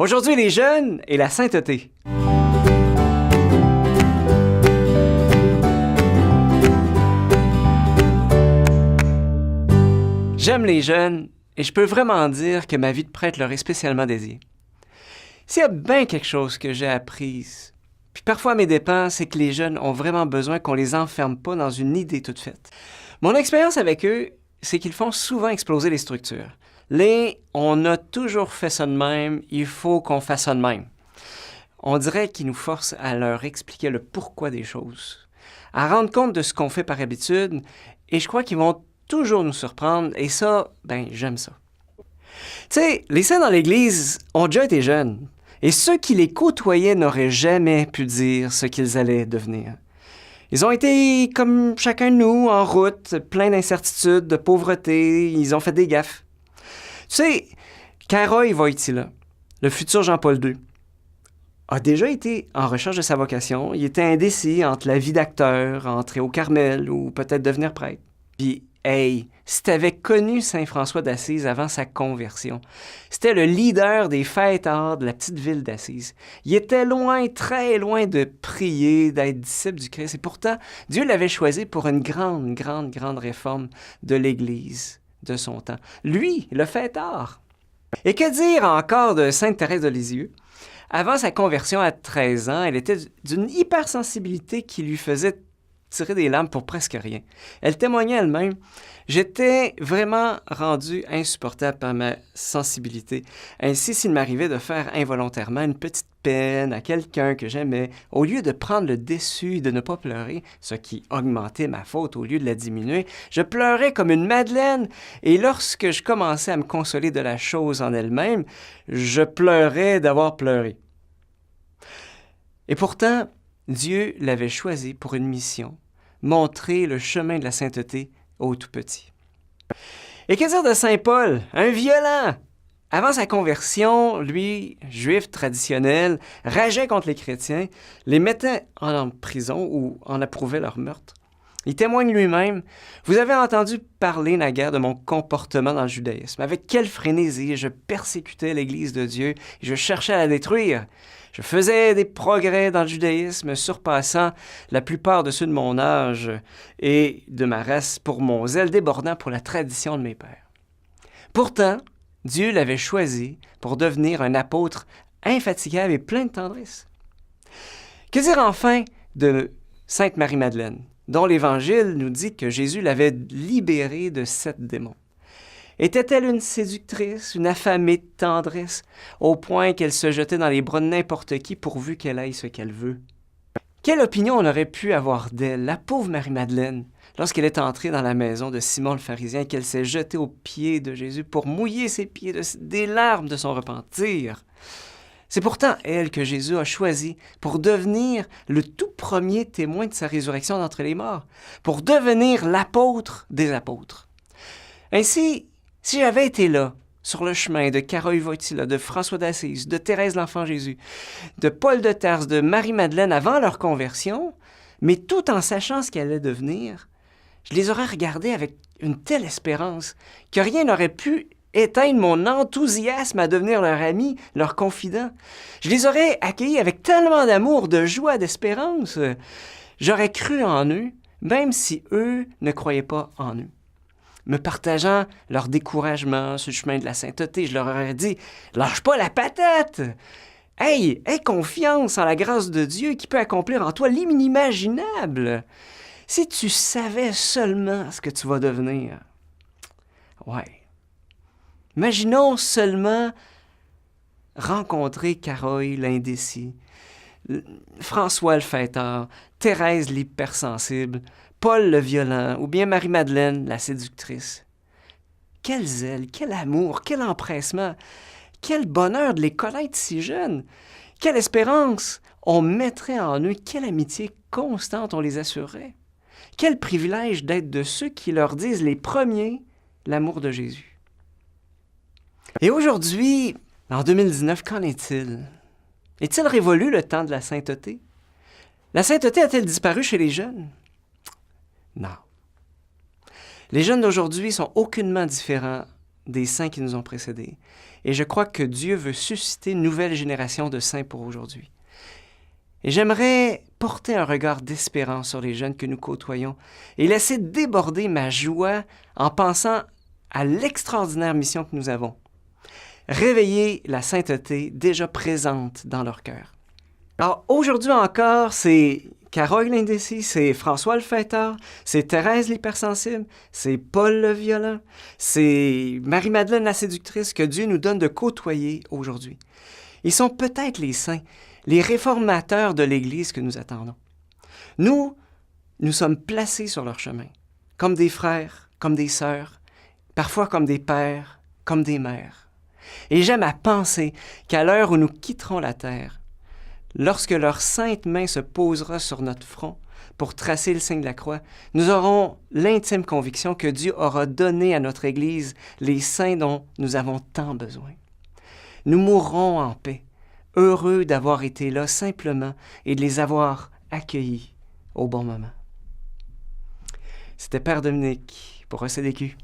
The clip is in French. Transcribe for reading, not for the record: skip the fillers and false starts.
Aujourd'hui, les jeunes et la sainteté. J'aime les jeunes et je peux vraiment dire que ma vie de prêtre leur est spécialement dédiée. S'il y a bien quelque chose que j'ai appris, puis parfois à mes dépens, c'est que les jeunes ont vraiment besoin qu'on les enferme pas dans une idée toute faite. Mon expérience avec eux, c'est qu'ils font souvent exploser les structures. On a toujours fait ça de même, il faut qu'on fasse ça de même. On dirait qu'ils nous forcent à leur expliquer le pourquoi des choses, à rendre compte de ce qu'on fait par habitude, et je crois qu'ils vont toujours nous surprendre, et ça, j'aime ça. Tu sais, les saints dans l'Église ont déjà été jeunes, et ceux qui les côtoyaient n'auraient jamais pu dire ce qu'ils allaient devenir. Ils ont été comme chacun de nous, en route, plein d'incertitudes, de pauvreté, ils ont fait des gaffes. Tu sais, Karoï Wojtyła, le futur Jean-Paul II, a déjà été en recherche de sa vocation. Il était indécis entre la vie d'acteur, entrer au Carmel ou peut-être devenir prêtre. Puis, hey, si t'avais connu Saint François d'Assise avant sa conversion, c'était le leader des fêtards de la petite ville d'Assise. Il était loin, très loin de prier, d'être disciple du Christ. Et pourtant, Dieu l'avait choisi pour une grande réforme de l'Église de son temps. Lui, le fêtard. Et que dire encore de Sainte Thérèse de Lisieux? Avant sa conversion à 13 ans, elle était d'une hypersensibilité qui lui faisait tirer des larmes pour presque rien. Elle témoignait elle-même « J'étais vraiment rendu insupportable par ma sensibilité. Ainsi, s'il m'arrivait de faire involontairement une petite peine à quelqu'un que j'aimais, au lieu de prendre le déçu et de ne pas pleurer, ce qui augmentait ma faute au lieu de la diminuer, je pleurais comme une madeleine, et lorsque je commençais à me consoler de la chose en elle-même, je pleurais d'avoir pleuré. » Et pourtant, Dieu l'avait choisi pour une mission, montrer le chemin de la sainteté aux tout-petits. Et que dire de Saint Paul, un violent? Avant sa conversion, lui, juif traditionnel, rageait contre les chrétiens, les mettait en prison ou en approuvait leur meurtre. Il témoigne lui-même « Vous avez entendu parler naguère de mon comportement dans le judaïsme. Avec quelle frénésie je persécutais l'Église de Dieu et je cherchais à la détruire. Je faisais des progrès dans le judaïsme, surpassant la plupart de ceux de mon âge et de ma race pour mon zèle débordant pour la tradition de mes pères. Pourtant, Dieu l'avait choisi pour devenir un apôtre infatigable et plein de tendresse. Que dire enfin de Sainte Marie-Madeleine, dont l'Évangile nous dit que Jésus l'avait libérée de 7 démons? Était-elle une séductrice, une affamée de tendresse, au point qu'elle se jetait dans les bras de n'importe qui pourvu qu'elle aille ce qu'elle veut? Quelle opinion on aurait pu avoir d'elle, la pauvre Marie-Madeleine, lorsqu'elle est entrée dans la maison de Simon le pharisien et qu'elle s'est jetée aux pieds de Jésus pour mouiller ses pieds des larmes de son repentir? C'est pourtant elle que Jésus a choisie pour devenir le tout premier témoin de sa résurrection d'entre les morts, pour devenir l'apôtre des apôtres. Ainsi, si j'avais été là, sur le chemin de Karoï Wojtyła, de François d'Assise, de Thérèse l'Enfant Jésus, de Paul de Tarse, de Marie-Madeleine avant leur conversion, mais tout en sachant ce qu'elle allait devenir, je les aurais regardés avec une telle espérance que rien n'aurait pu éteindre mon enthousiasme à devenir leur ami, leur confident. Je les aurais accueillis avec tellement d'amour, de joie, d'espérance. J'aurais cru en eux, même si eux ne croyaient pas en eux. Me partageant leur découragement sur le chemin de la sainteté, je leur aurais dit « Lâche pas la patate! Hey, aie confiance en la grâce de Dieu qui peut accomplir en toi l'inimaginable! Si tu savais seulement ce que tu vas devenir. » Ouais. Imaginons seulement rencontrer Karoï l'indécis, François le fêtard, Thérèse l'hypersensible, Paul le violent, ou bien Marie-Madeleine la séductrice. Quel zèle, quel amour, quel empressement, quel bonheur de les connaître si jeunes, quelle espérance on mettrait en eux, quelle amitié constante on les assurerait, quel privilège d'être de ceux qui leur disent les premiers l'amour de Jésus. Et aujourd'hui, en 2019, qu'en est-il? Est-il révolu le temps de la sainteté? La sainteté a-t-elle disparu chez les jeunes? Non. Les jeunes d'aujourd'hui sont aucunement différents des saints qui nous ont précédés. Et je crois que Dieu veut susciter une nouvelle génération de saints pour aujourd'hui. Et j'aimerais porter un regard d'espérance sur les jeunes que nous côtoyons et laisser déborder ma joie en pensant à l'extraordinaire mission que nous avons. Réveiller la sainteté déjà présente dans leur cœur. Alors, aujourd'hui encore, c'est Carole l'indécis, c'est François le fêteur, c'est Thérèse l'hypersensible, c'est Paul le violent, c'est Marie-Madeleine la séductrice que Dieu nous donne de côtoyer aujourd'hui. Ils sont peut-être les saints, les réformateurs de l'Église que nous attendons. Nous sommes placés sur leur chemin, comme des frères, comme des sœurs, parfois comme des pères, comme des mères. Et j'aime à penser qu'à l'heure où nous quitterons la terre, lorsque leur sainte main se posera sur notre front pour tracer le signe de la croix, nous aurons l'intime conviction que Dieu aura donné à notre Église les saints dont nous avons tant besoin. Nous mourrons en paix, heureux d'avoir été là simplement et de les avoir accueillis au bon moment. C'était Père Dominique pour ECDQ.